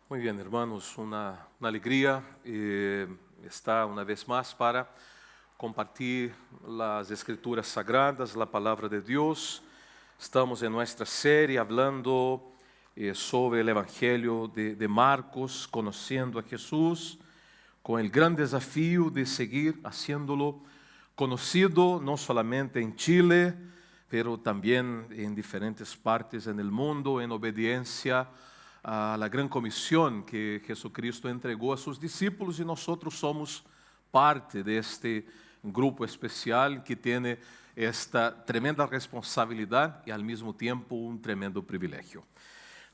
Muy bien, hermanos, una alegría estar una vez más para compartir las Escrituras Sagradas, la Palabra de Dios. Estamos en nuestra serie hablando sobre el Evangelio de Marcos, conociendo a Jesús, con el gran desafío de seguir haciéndolo conocido, no solamente en Chile, pero también en diferentes partes en el mundo, en obediencia a la gran comisión que Jesucristo entregó a sus discípulos, y nosotros somos parte de este grupo especial que tiene esta tremenda responsabilidad y al mismo tiempo un tremendo privilegio.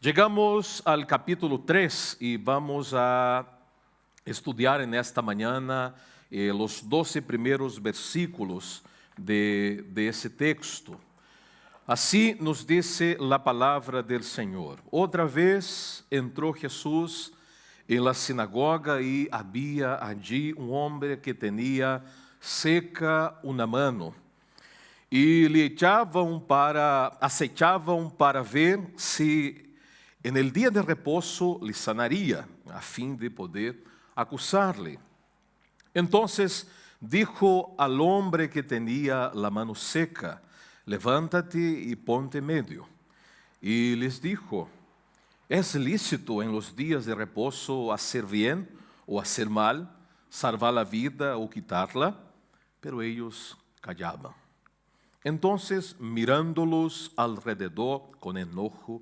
Llegamos al capítulo 3 y vamos a estudiar en esta mañana los 12 primeros versículos de ese texto. Así nos dice la palabra del Señor. Otra vez entró Jesús en la sinagoga y había allí un hombre que tenía seca una mano. Y le acechaban para ver si en el día de reposo le sanaría, a fin de poder acusarle. Entonces dijo al hombre que tenía la mano seca: levántate y ponte en medio. Y les dijo: ¿es lícito en los días de reposo hacer bien o hacer mal, salvar la vida o quitarla? Pero ellos callaban. Entonces, mirándolos alrededor con enojo,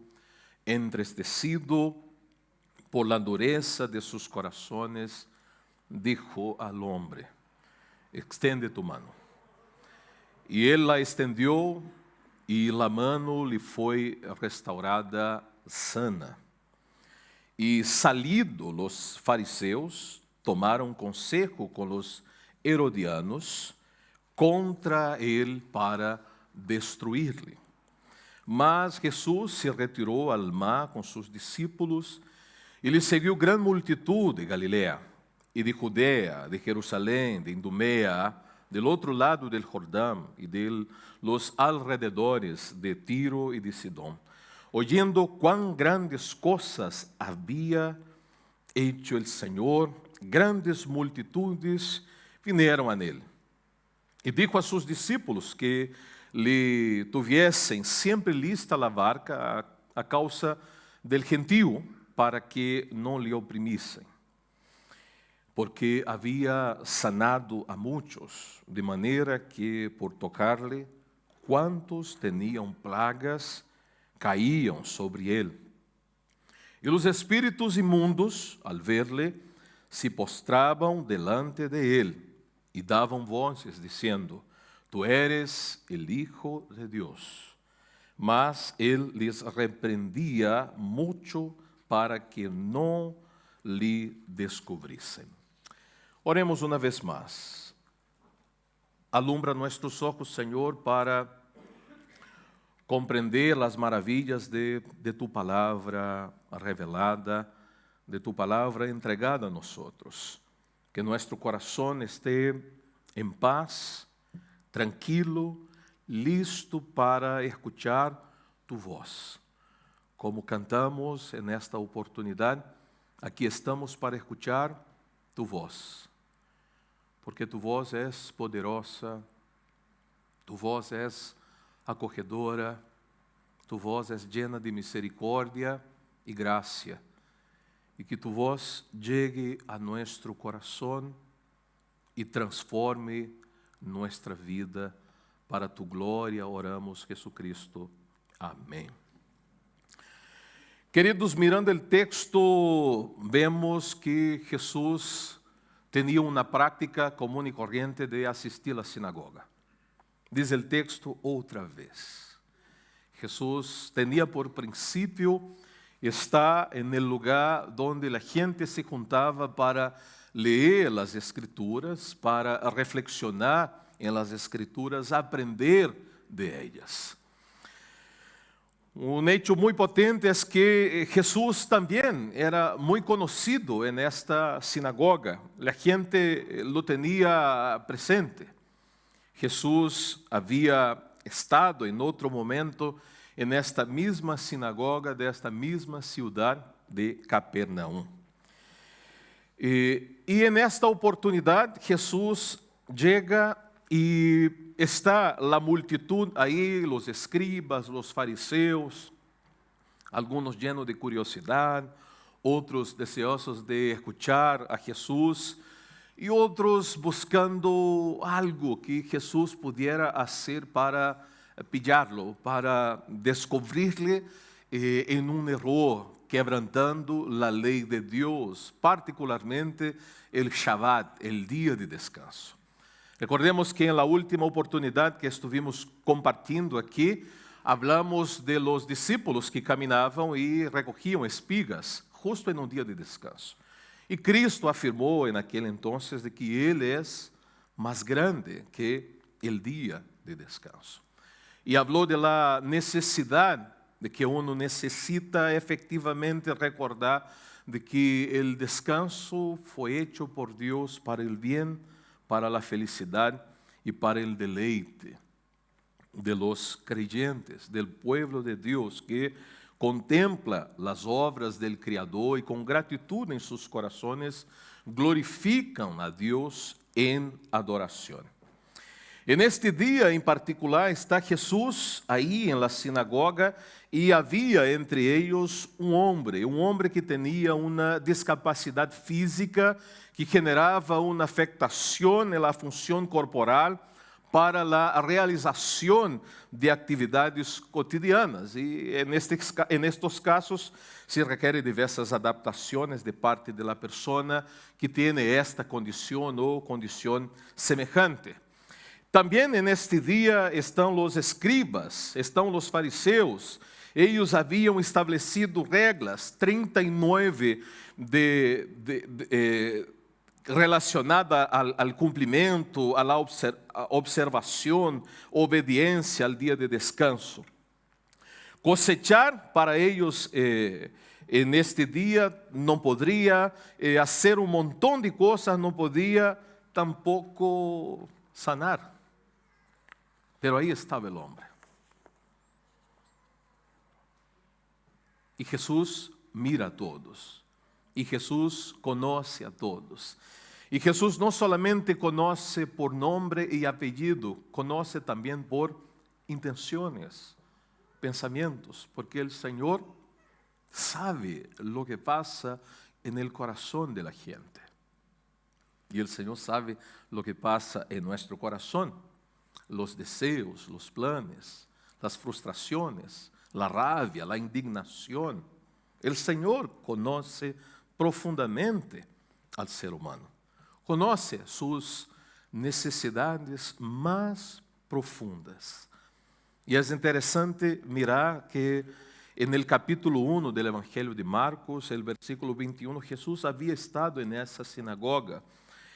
entristecido por la dureza de sus corazones, dijo al hombre: extiende tu mano. Y él la extendió, y la mano le fue restaurada sana. Y salidos los fariseos, tomaron consejo con los herodianos contra él para destruirle. Mas Jesús se retiró al mar con sus discípulos, y le siguió gran multitud de Galilea, y de Judea, de Jerusalén, de Idumea, del otro lado del Jordán y de los alrededores de Tiro y de Sidón, oyendo cuán grandes cosas había hecho el Señor. Grandes multitudes vinieron a él. Y dijo a sus discípulos que le tuviesen siempre lista la barca a causa del gentío, para que no le oprimiesen, porque había sanado a muchos, de manera que por tocarle, cuantos tenían plagas caían sobre él. Y los espíritus inmundos, al verle, se postraban delante de él y daban voces diciendo: tú eres el Hijo de Dios. Mas él les reprendía mucho para que no le descubriesen. Oremos una vez más. Alumbra nuestros ojos, Señor, para comprender las maravillas de tu palabra revelada, de tu palabra entregada a nosotros. Que nuestro corazón esté en paz, tranquilo, listo para escuchar tu voz. Como cantamos en esta oportunidad, aquí estamos para escuchar tu voz. Porque tu voz es poderosa, tu voz es acogedora, tu voz es llena de misericordia y gracia. Y que tu voz llegue a nuestro corazón y transforme nuestra vida para tu gloria. Oramos, Jesucristo. Amén. Queridos, mirando el texto, vemos que Jesús tenía una práctica común y corriente de asistir a la sinagoga. Dice el texto otra vez. Jesús tenía por principio estar en el lugar donde la gente se juntaba para leer las Escrituras, para reflexionar en las Escrituras, aprender de ellas. Un hecho muy potente es que Jesús también era muy conocido en esta sinagoga. La gente lo tenía presente. Jesús había estado en otro momento en esta misma sinagoga de esta misma ciudad de Capernaum. E en esta oportunidad Jesús llega y está la multitud ahí, los escribas, los fariseos, algunos llenos de curiosidad, otros deseosos de escuchar a Jesús y otros buscando algo que Jesús pudiera hacer para pillarlo, para descubrirle en un error, quebrantando la ley de Dios, particularmente el Shabbat, el día de descanso. Recordemos que en la última oportunidad que estuvimos compartiendo aquí, hablamos de los discípulos que caminavam y recogían espigas justo en un día de descanso. Y Cristo afirmó en aquel entonces de que Él es más grande que el día de descanso. Y habló de la necesidad de que uno necesita efectivamente recordar de que el descanso fue hecho por Dios para el bien, para la felicidad y para el deleite de los creyentes, del pueblo de Dios que contempla las obras del Criador y con gratitud en sus corazones glorifican a Dios en adoración. En este día en particular está Jesús ahí en la sinagoga y había entre ellos un hombre que tenía una discapacidad física que generaba una afectación en la función corporal para la realización de actividades cotidianas. Y en estos casos se requieren diversas adaptaciones de parte de la persona que tiene esta condición o condición semejante. También en este día están los escribas, están los fariseos. Ellos habían establecido reglas, 39 relacionadas al cumprimento, a la observación, obediencia al día de descanso. Cosechar para ellos en este día no podría, hacer un montón de cosas no podía, tampoco sanar. Pero ahí estaba el hombre. Y Jesús mira a todos. Y Jesús conoce a todos. Y Jesús no solamente conoce por nombre y apellido, conoce también por intenciones, pensamientos, porque el Señor sabe lo que pasa en el corazón de la gente. Y el Señor sabe lo que pasa en nuestro corazón. Los deseos, los planes, las frustraciones, la rabia, la indignación. El Señor conoce profundamente al ser humano. Conoce sus necesidades más profundas. Y es interesante mirar que en el capítulo 1 del Evangelio de Marcos, el versículo 21, Jesús había estado en esa sinagoga.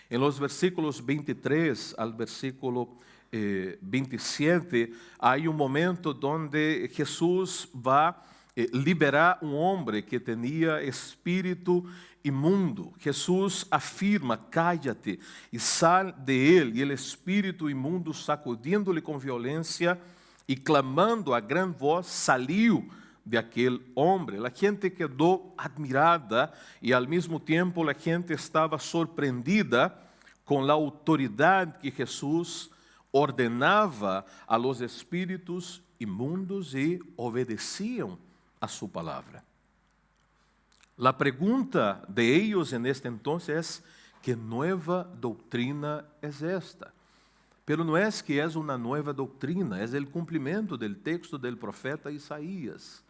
En los versículos 23 al versículo 27, hay un momento donde Jesús va a liberar un hombre que tenía espíritu inmundo. Jesús afirma, cállate y sal de él. Y el espíritu inmundo, sacudiéndole con violencia y clamando a gran voz, salió de aquel hombre. La gente quedó admirada y al mismo tiempo la gente estaba sorprendida con la autoridad que Jesús ordenava a los espíritus inmundos e obedeciam a su palabra. La pregunta de ellos en este entonces es, ¿qué nueva doctrina es esta? Pero no es que es una nueva doctrina, es el cumplimiento del texto del profeta Isaías.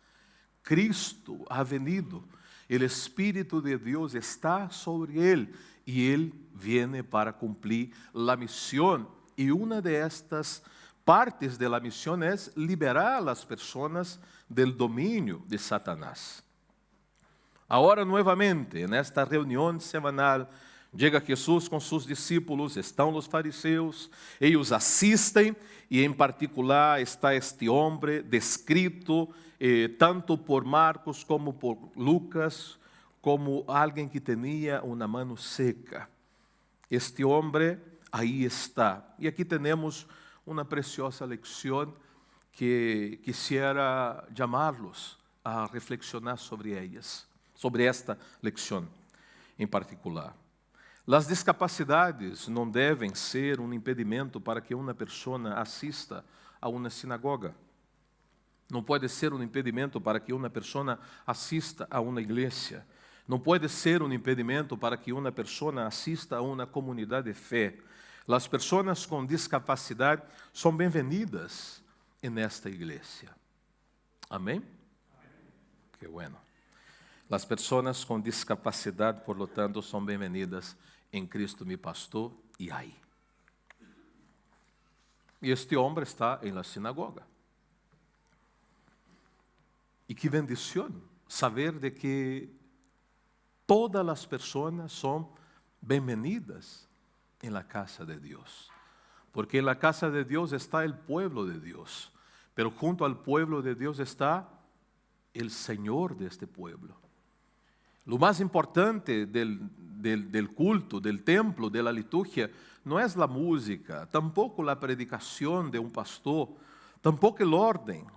Cristo ha venido, el Espíritu de Dios está sobre él y él viene para cumplir la misión. Y una de estas partes de la misión es liberar a las personas del dominio de Satanás. Ahora nuevamente, en esta reunión semanal, llega Jesús con sus discípulos, están los fariseos, ellos asisten y en particular está este hombre descrito tanto por Marcos como por Lucas, como alguien que tenía una mano seca. Este hombre ahí está. Y aquí tenemos una preciosa lección que quisiera llamarlos a reflexionar sobre ellas. sobre esta lección em particular. As discapacidades não devem ser um impedimento para que uma pessoa assista a uma sinagoga. Não pode ser um impedimento para que uma pessoa assista a uma igreja. Não pode ser um impedimento para que uma pessoa assista a uma comunidade de fé. As pessoas com discapacidade são bem-vindas nesta igreja. Amém? Que bueno. As pessoas com discapacidade, por lo tanto, são bem-vindas em Cristo, meu pastor, e aí. E este homem está em la sinagoga. E que bendição saber de que todas as pessoas são bem-vindas em la casa de Deus. Porque em la casa de Deus está o pueblo de Deus. Pero junto al pueblo de Deus está el Señor de este pueblo. Lo más importante del culto, del templo, de la liturgia, no es la música, tampoco la predicación de un pastor, tampoco el orden.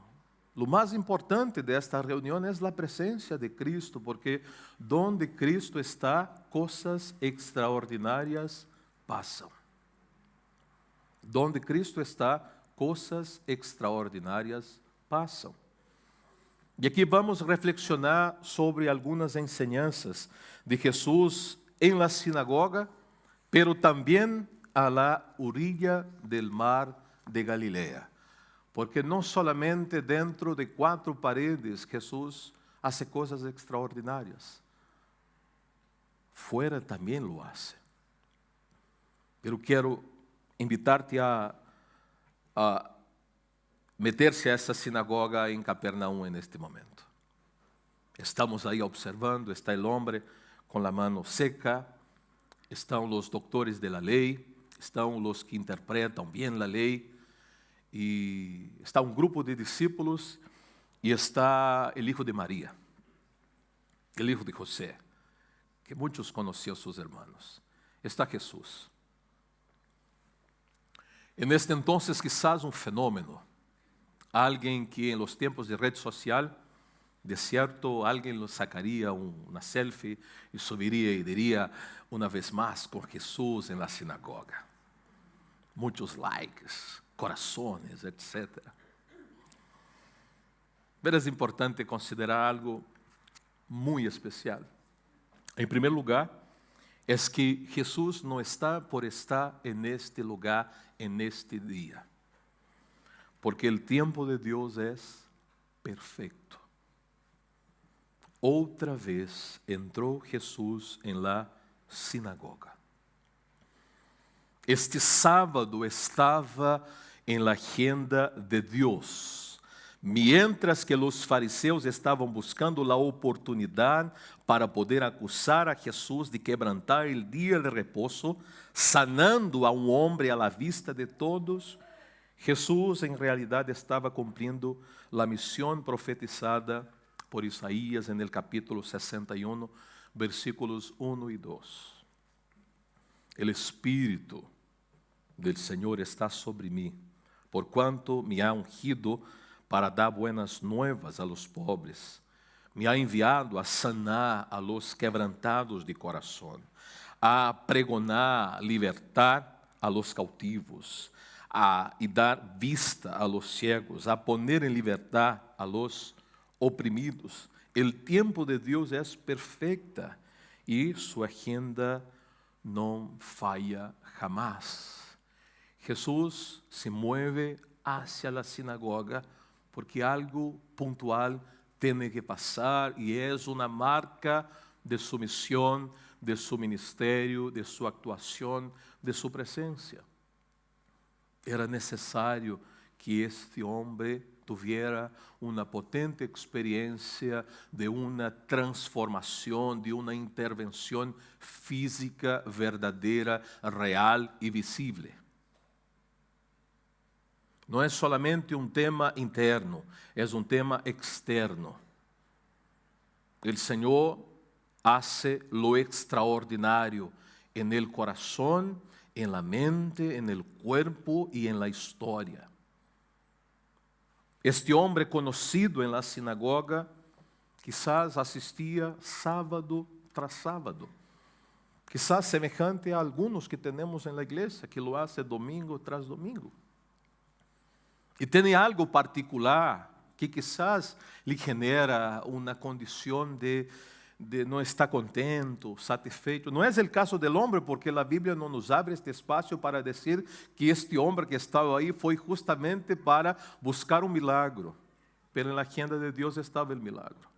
Lo más importante de esta reunión es la presencia de Cristo, porque donde Cristo está, cosas extraordinarias pasan. Donde Cristo está, coisas extraordinárias passam. E aqui vamos reflexionar sobre algumas enseñanças de Jesus em la sinagoga, pero também a la orilla del mar de Galilea. Porque não solamente dentro de 4 paredes Jesus hace coisas extraordinárias. Fuera também lo hace. Pero quero invitar-te a meter-se a essa sinagoga em Capernaum neste momento. Estamos aí observando, está o homem com a mão seca, estão os doutores da lei, estão os que interpretam bem a lei, e está um grupo de discípulos, e está o hijo de Maria, o hijo de José, que muitos conheciam seus irmãos. Está Jesus. E neste entonces quizás um fenômeno, alguém que em los tempos de rede social, de cierto, alguém lo sacaria uma selfie e subiria e diria, uma vez mais com Jesus em la sinagoga. Muitos likes, corações, etc. Pero é importante considerar algo muito especial. Em primeiro lugar, é que Jesus não está por estar neste lugar, neste dia. Porque o tempo de Deus é perfeito. Outra vez entrou Jesus em la sinagoga. Este sábado estava em la agenda de Deus. Mientras que os fariseus estavam buscando a oportunidade para poder acusar a Jesus de quebrantar o dia de repouso, sanando a um homem à la vista de todos, Jesus em realidade estava cumprindo a missão profetizada por Isaías en el capítulo 61, versículos 1 e 2. El Espírito del Senhor está sobre mim, porquanto me ha ungido para dar buenas nuevas a los pobres. Me ha enviado a sanar a los quebrantados de corazón, a pregonar, libertar a los cautivos, e dar vista a los ciegos, a poner en libertad a los oprimidos. El tiempo de Deus é perfeita e sua agenda não falha jamás. Jesus se mueve hacia la sinagoga porque algo puntual tem que passar e é uma marca de sua missão, de seu ministério, de sua actuação, de sua presença. Era necessário que este homem tuviera uma potente experiência de uma transformação, de uma intervenção física verdadeira, real e visível. Não é solamente um tema interno, é um tema externo. O Senhor hace lo extraordinário en el corazón, en la mente, en el cuerpo y en la historia. Este homem conhecido em la sinagoga Quizás assistia sábado tras sábado. Quizás semejante a algunos que tenemos en la iglesia, que lo hace domingo tras domingo. E tem algo particular que quizás lhe genera uma condição de não estar contento, satisfeito. Não é o caso do homem, porque a Bíblia não nos abre este espaço para dizer que este homem que estava aí foi justamente para buscar um milagro. Pero na agenda de Deus estava o milagro.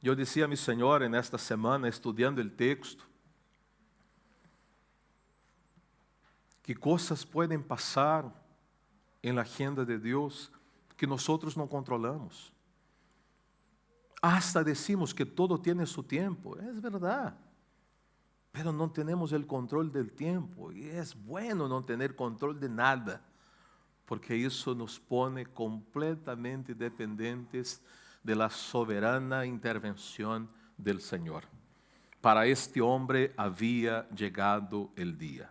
Eu dizia a minha senhora nesta semana, estudando o texto, que coisas podem passar em la agenda de Deus que nós não controlamos. Hasta decimos que todo tiene su tiempo, es verdad, pero no tenemos el control del tiempo y es bueno no tener control de nada, porque eso nos pone completamente dependientes de la soberana intervención del Señor. Para este hombre había llegado el día.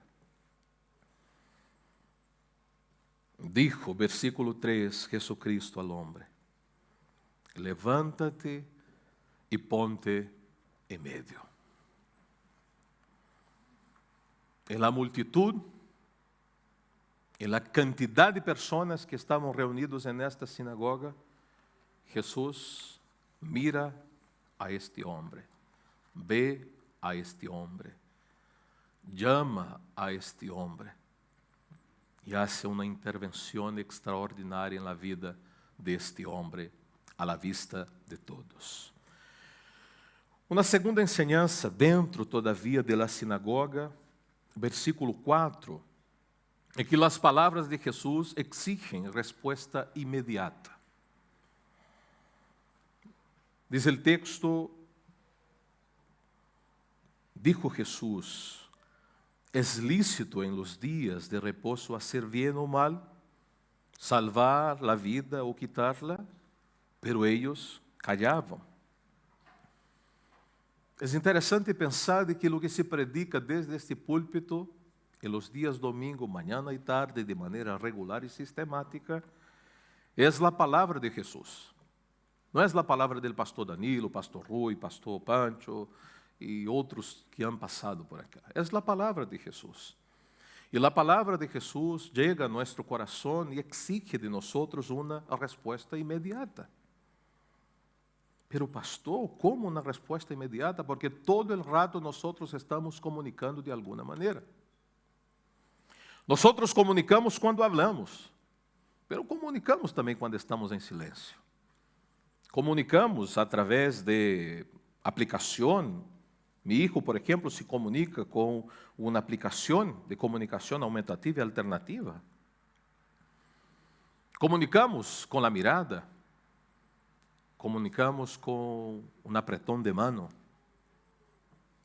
Dijo, versículo 3, Jesucristo al hombre: levántate y ponte en medio. En la multitud, en la cantidad de personas que estaban reunidos en esta sinagoga, Jesús mira a este hombre, ve a este hombre, llama a este hombre y hace una intervención extraordinaria en la vida de este hombre a la vista de todos. Uma segunda enseñança dentro todavia de la sinagoga, versículo 4, é que as palavras de Jesus exigem resposta imediata. Diz o texto: dijo Jesús: ¿es lícito en los días de reposo hacer bien o mal, salvar la vida o quitarla? Pero ellos callavam. É interessante pensar de que o que se predica desde este púlpito, en los días domingo, mañana y tarde, de manera regular y sistemática, es la palabra de Jesús. Não é a palavra del pastor Danilo, pastor Rui, pastor Pancho e outros que han passado por acá. É a palavra de Jesus. E a palavra de Jesus chega a nosso coração e exige de nós uma resposta imediata. Pero pastor, como uma resposta imediata? Porque todo el rato nós estamos comunicando de alguma maneira. Nós comunicamos quando hablamos, pero comunicamos também quando estamos em silêncio. Comunicamos através de aplicação. Mi hijo, por ejemplo, se comunica com uma aplicação de comunicação aumentativa e alternativa. Comunicamos com a mirada. Comunicamos com um apretón de mano.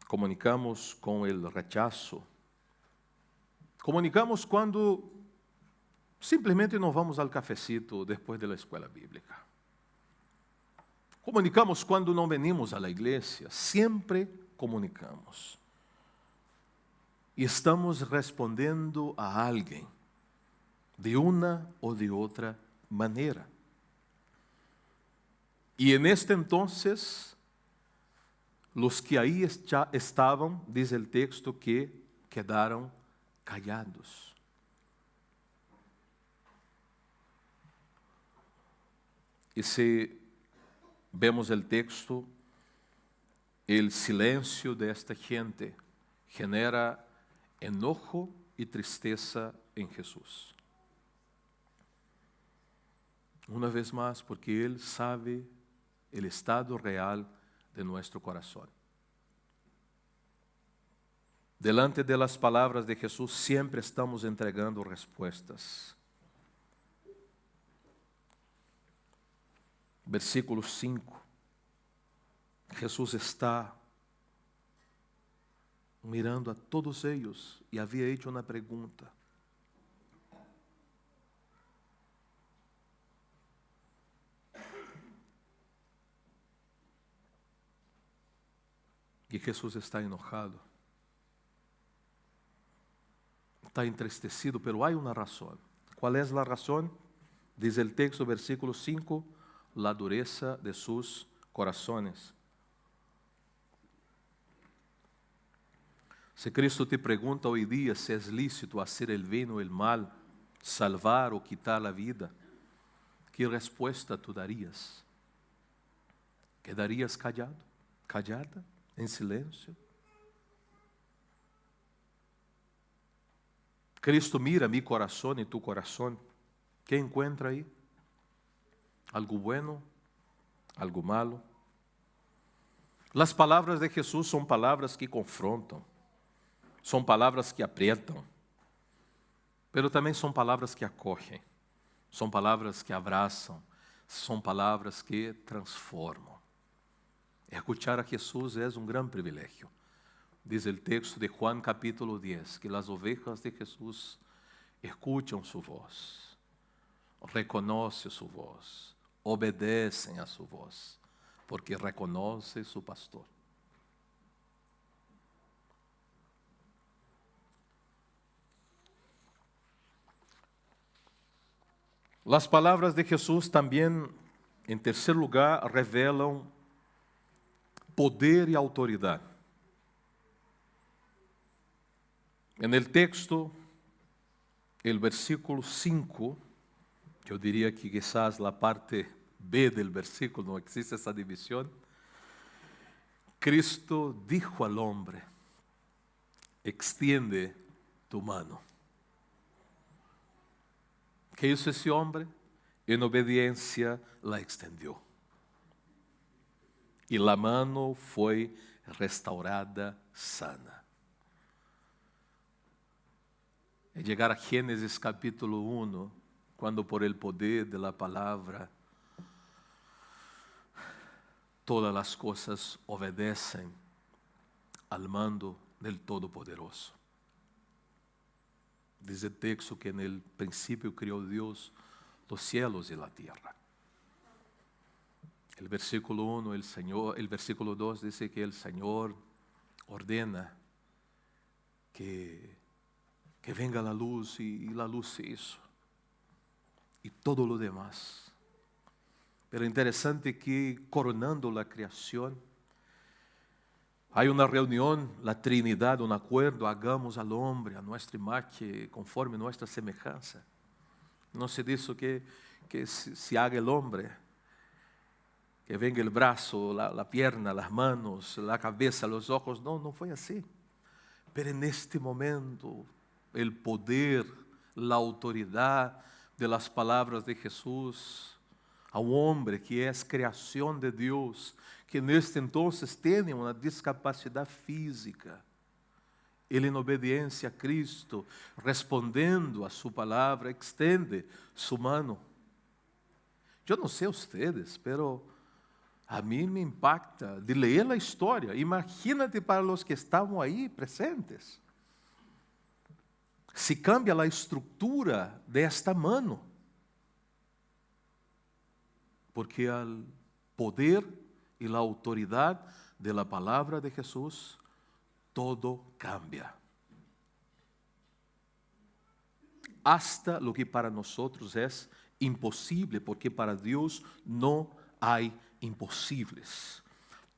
Comunicamos com o rechazo. Comunicamos quando simplesmente não vamos ao cafecito depois da escola bíblica. Comunicamos quando não venimos à igreja. Sempre comunicamos. E estamos respondendo a alguém de uma ou de outra maneira. E en este entonces, los que ahí estaban, dice el texto, que quedaron callados. E se vemos el texto, el silencio de esta gente genera enojo y tristeza en Jesús. Una vez más, porque Él sabe el estado real de nuestro corazón. Delante de las palabras de Jesús siempre estamos entregando respuestas. Versículo 5. Jesús está mirando a todos ellos y había hecho una pregunta. E Jesus está enojado, está entristecido, pero hay una razón. ¿Cuál es la razón? Dice el texto, versículo 5, la dureza de sus corazones. Se Cristo te pergunta hoje dia se é lícito fazer o bem ou o mal, salvar ou quitar a vida, que resposta tu darias? ¿Quedarias callado, callada, em silêncio? Cristo mira mi coração e tu coração. ¿Qué encuentra aí? ¿Algo bueno? ¿Algo malo? Las palavras de Jesús são palavras que confrontam, são palavras que aprietam, pero também são palavras que acolhem, são palavras que abraçam, são palavras que transformam. Escuchar a Jesús é um grande privilégio. Diz o texto de Juan capítulo 10, que as ovejas de Jesús escucham sua voz, reconhecem sua voz, obedecem a sua voz, porque reconhecem seu pastor. As palavras de Jesús também, em terceiro lugar, revelam poder e autoridade. En el texto, el versículo 5, yo diría que quizás la parte B del versículo, no existe esa división. Cristo dijo al hombre, extiende tu mano. ¿Qué hizo ese hombre? En obediencia la extendió. Y la mano fue restaurada sana. É chegar a Gênesis capítulo 1, quando por el poder de la palabra, todas as coisas obedecem al mando del Todopoderoso. Diz o texto que no princípio criou Deus os cielos e a terra. El versículo 1, el versículo 2 dice que el Señor ordena que venga la luz y la luz se hizo. Y todo lo demás. Pero interesante que coronando la creación, hay una reunión, la Trinidad, un acuerdo, hagamos al hombre a nuestra imagen, conforme nuestra semejanza. No se dice que se haga el hombre, que venga el brazo, la pierna, las manos, la cabeza, los ojos. No fue así. Pero en este momento, el poder, la autoridad de las palabras de Jesús a un hombre que es creación de Dios, que en este entonces tiene una discapacidad física. Ele, en obediencia a Cristo, respondiendo a su palabra, extiende su mano. Yo no sé ustedes, pero a mí me impacta de leer la historia. Imagínate para los que estaban ahí presentes. Se cambia a estrutura desta mano, porque o poder e a autoridade de la palavra de Jesus, todo cambia. Hasta lo que para nosotros é impossível, porque para Deus não há impossíveis.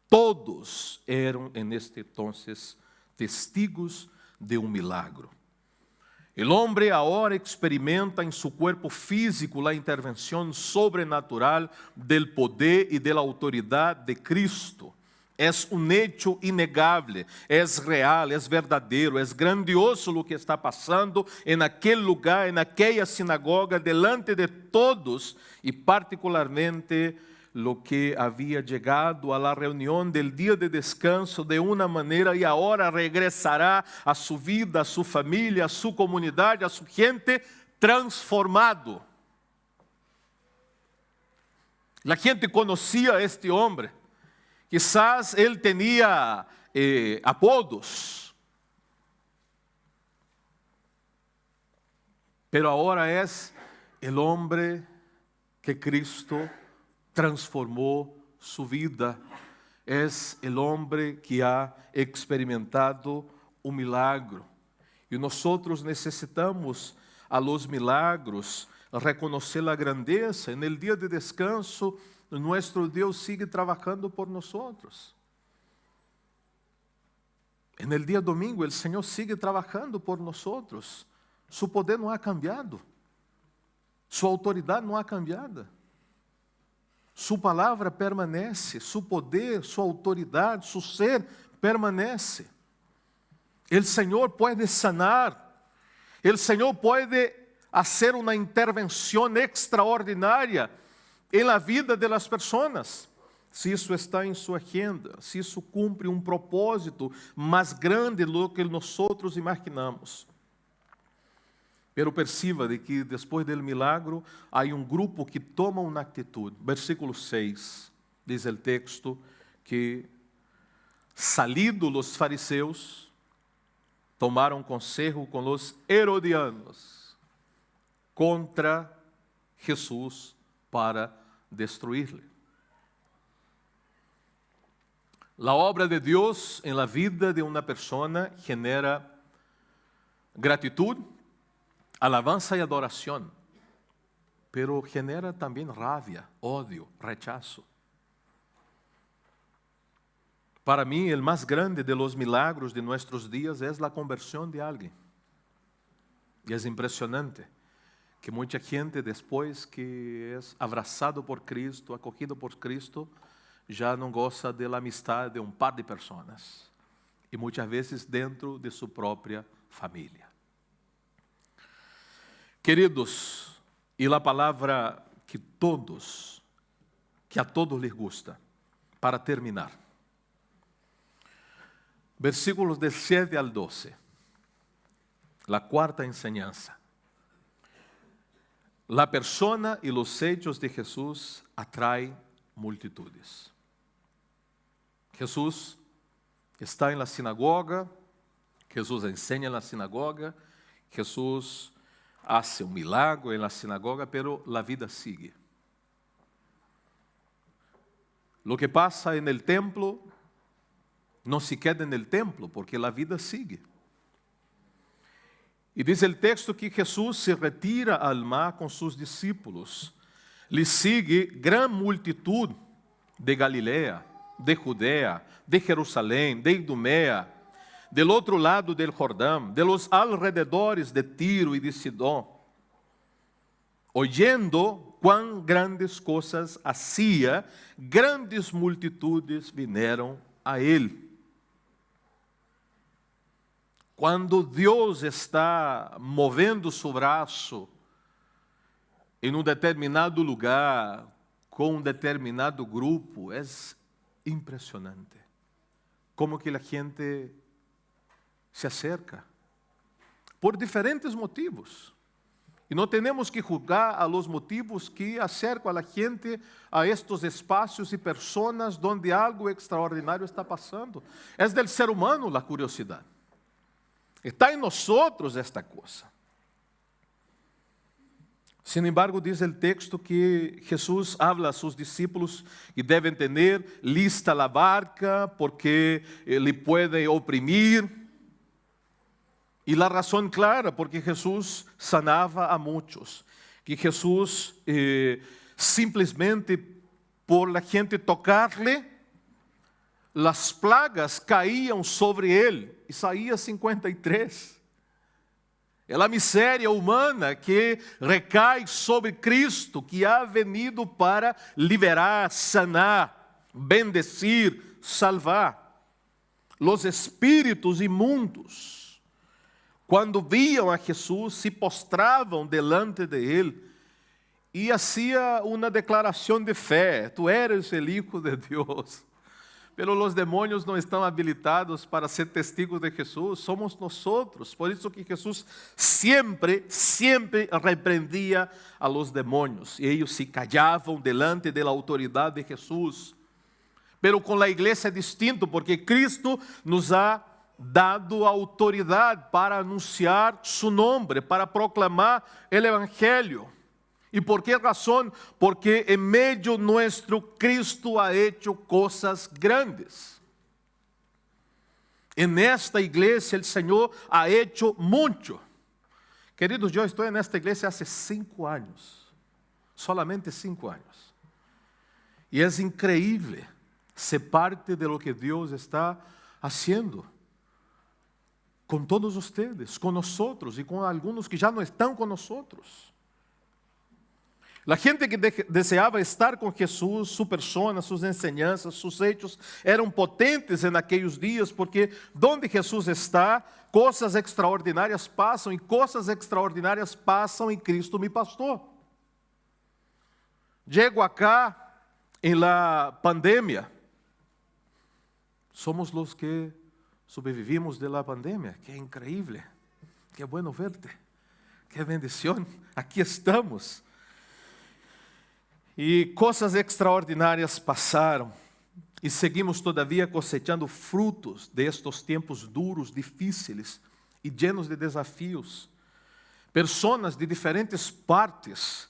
Todos eram, en este entonces, testigos de um milagro. El hombre ahora experimenta en su cuerpo físico la intervención sobrenatural del poder y de la autoridad de Cristo. Es un hecho innegable, es real, es verdadero, es grandioso lo que está pasando en aquel lugar, en aquella sinagoga, delante de todos y particularmente lo que había llegado a la reunión del día de descanso de una manera y ahora regresará a su vida, a su familia, a su comunidad, a su gente transformado. La gente conocía a este hombre. Quizás él tenía apodos, pero ahora es el hombre que Cristo transformou sua vida. É o homem que ha experimentado um milagro. E nós necessitamos a los milagros reconhecer a grandeza. No dia de descanso, nuestro Dios sigue trabajando por nosotros. En el día domingo, el Señor sigue trabajando por nosotros. Su poder no ha cambiado. Su autoridad no ha cambiado. Su palabra permanece. Su poder, su autoridad, su ser permanece. El Señor puede sanar. El Señor puede hacer una intervención extraordinaria en la vida de las personas. Se isso está em sua agenda, se isso cumpre um propósito mais grande do que nós imaginamos. Pero perciba de que depois do milagro, há um grupo que toma uma atitude. Versículo 6, diz o texto que, salidos os fariseus, tomaram consejo com os herodianos contra Jesus para destruir-lhe. La obra de Dios en la vida de una persona genera gratitud, alabanza y adoración, pero genera también rabia, odio, rechazo. Para mí, el más grande de los milagros de nuestros días es la conversión de alguien. Y es impresionante que mucha gente después que es abrazado por Cristo, acogido por Cristo, já não gosta da amistade de um par de pessoas. E muitas vezes dentro de sua própria família. Queridos, e a palavra que a todos les gusta, para terminar. Versículos del 7 al 12. La cuarta enseñanza. La persona y los hechos de Jesús atraen multitudes. Jesús está em la sinagoga, Jesus ensina na sinagoga, Jesus hace um milagre em la sinagoga, pero la vida sigue. Lo que pasa en el templo no se queda en el templo, porque la vida sigue. E diz o texto que Jesús se retira al mar com seus discípulos. Lhe sigue gran multitud de Galilea, de Judea, de Jerusalém, de Idumea, del outro lado del Jordão, de los alrededores de Tiro e de Sidón, oyendo cuán grandes coisas hacía, grandes multitudes vieram a ele. Quando Deus está movendo seu braço em um determinado lugar, com um determinado grupo, é impressionante. Como que a gente se acerca, por diferentes motivos. E não temos que julgar a los motivos que acercam a la gente a estos espaços e pessoas onde algo extraordinário está passando. É del ser humano a curiosidade. Está em nós esta coisa. Sin embargo, diz o texto que Jesus habla a seus discípulos que devem ter lista a barca porque lhe pode oprimir. E a razão clara, porque Jesus sanava a muitos. Que Jesus simplesmente por la gente tocar-lhe, as plagas caíam sobre ele. Isaías 53. É a miséria humana que recai sobre Cristo, que ha venido para liberar, sanar, bendecir, salvar. Los espíritos imundos, quando viam a Jesus, se postravam delante de ele e hacía uma declaração de fé: tu eres el Hijo de Deus. Pero os demônios não estão habilitados para ser testigos de Jesus, somos nós. Por isso que Jesus sempre repreendia a los demônios. E eles se callavam delante da autoridade de Jesus. Pero com a igreja é distinto, porque Cristo nos ha dado autoridade para anunciar su nome, para proclamar o Evangelho. ¿Y por qué razón? Porque en medio nuestro Cristo ha hecho cosas grandes. En esta iglesia el Señor ha hecho mucho. Queridos, yo estoy en esta iglesia hace 5 años. Solamente 5 años. Y es increíble ser parte de lo que Dios está haciendo con todos ustedes, con nosotros y con algunos que ya no están con nosotros. La gente que deseaba estar com Jesus, sua persona, suas enseñanças, sus hechos, eram potentes en aquellos días, porque donde Jesus está, coisas extraordinárias passam, e coisas extraordinárias passam em Cristo mi pastor. Llego acá em la pandemia, somos los que sobrevivimos de la pandemia, que increíble, que bueno verte, que bendición, aqui estamos. E coisas extraordinárias passaram, e seguimos todavia cosechando frutos destes tempos duros, difíceis e llenos de desafios. Pessoas de diferentes partes,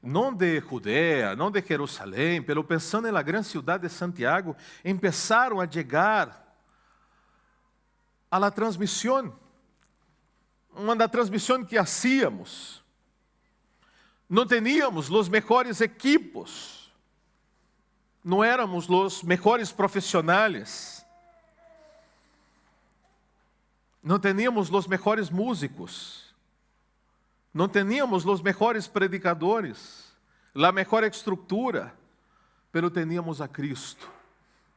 não de Judea, não de Jerusalém, pero pensando na grande cidade de Santiago, começaram a chegar a la transmissão, uma da transmissão que hacíamos. Não teníamos os melhores equipos, não éramos os melhores profissionais, não teníamos os melhores músicos, não teníamos os melhores predicadores, a melhor estrutura, pero teníamos a Cristo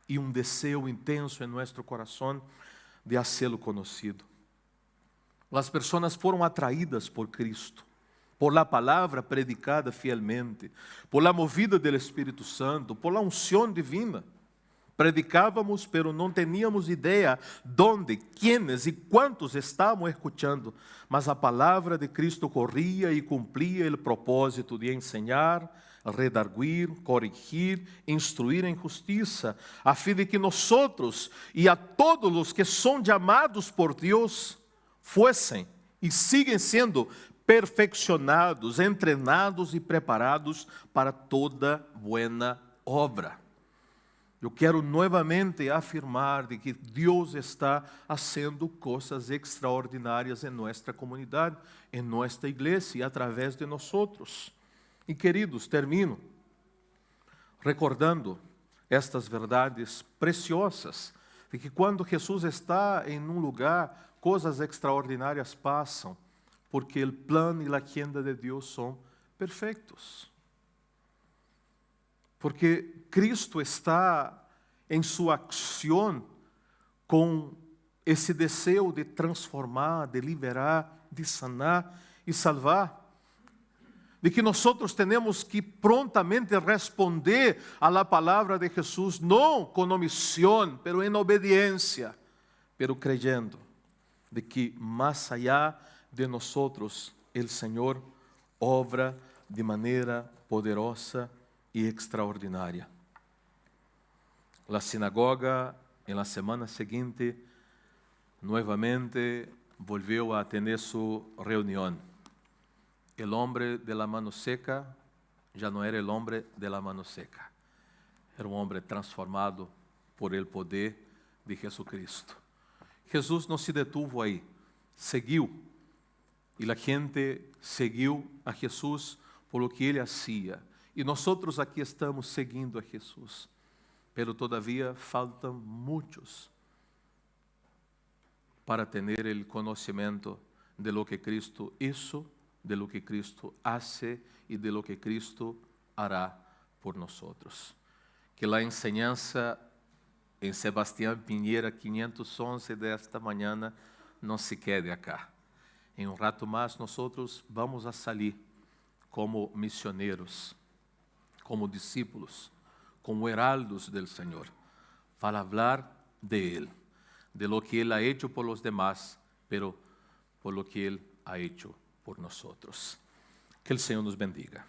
e desejo intenso em nosso coração de hacê-lo conhecido. As pessoas foram atraídas por Cristo, por la palavra predicada fielmente, por la movida del Espírito Santo, por la unção divina. Predicávamos, pero não teníamos ideia donde, quienes e quantos estavam escutando, mas a palavra de Cristo corria e cumpria o propósito de ensinar, redarguir, corrigir, instruir em justiça, a fim de que nós e a todos os que são chamados por Deus fossem e sigam sendo perfeccionados, entrenados e preparados para toda buena obra. Eu quero novamente afirmar de que Deus está fazendo coisas extraordinárias em nossa comunidade, em nossa igreja e através de nós. E queridos, termino recordando estas verdades preciosas, de que quando Jesus está em lugar, coisas extraordinárias passam, porque o plano e a agenda de Deus são perfeitos. Porque Cristo está em sua ação com esse desejo de transformar, de liberar, de sanar e salvar. De que nós temos que prontamente responder a la palavra de Jesus, não com omissão, pero em obediência, pero creyendo de que mais allá de nosotros, el Señor obra de maneira poderosa e extraordinária. La sinagoga, en la semana seguinte, nuevamente volvió a tener su reunión. El hombre de la mano seca ya no era el hombre de la mano seca. Era un hombre transformado por el poder de Jesucristo. Jesús não se detuvo aí, seguiu. E a gente seguiu a Jesus por lo que ele hacía. E nós aqui estamos seguindo a Jesus. Pero todavía faltam muitos para ter o conhecimento de lo que Cristo hizo, de lo que Cristo hace e de lo que Cristo hará por nós. Que a enseñanza em Sebastián Pinheira 511 desta manhã não se quede acá. Em rato mais, nós vamos a sair como missioneiros, como discípulos, como heraldos del Senhor, para falar de Ele, de lo que Ele ha hecho por los demás, pero por lo que Ele ha hecho por nós. Que o Senhor nos bendiga.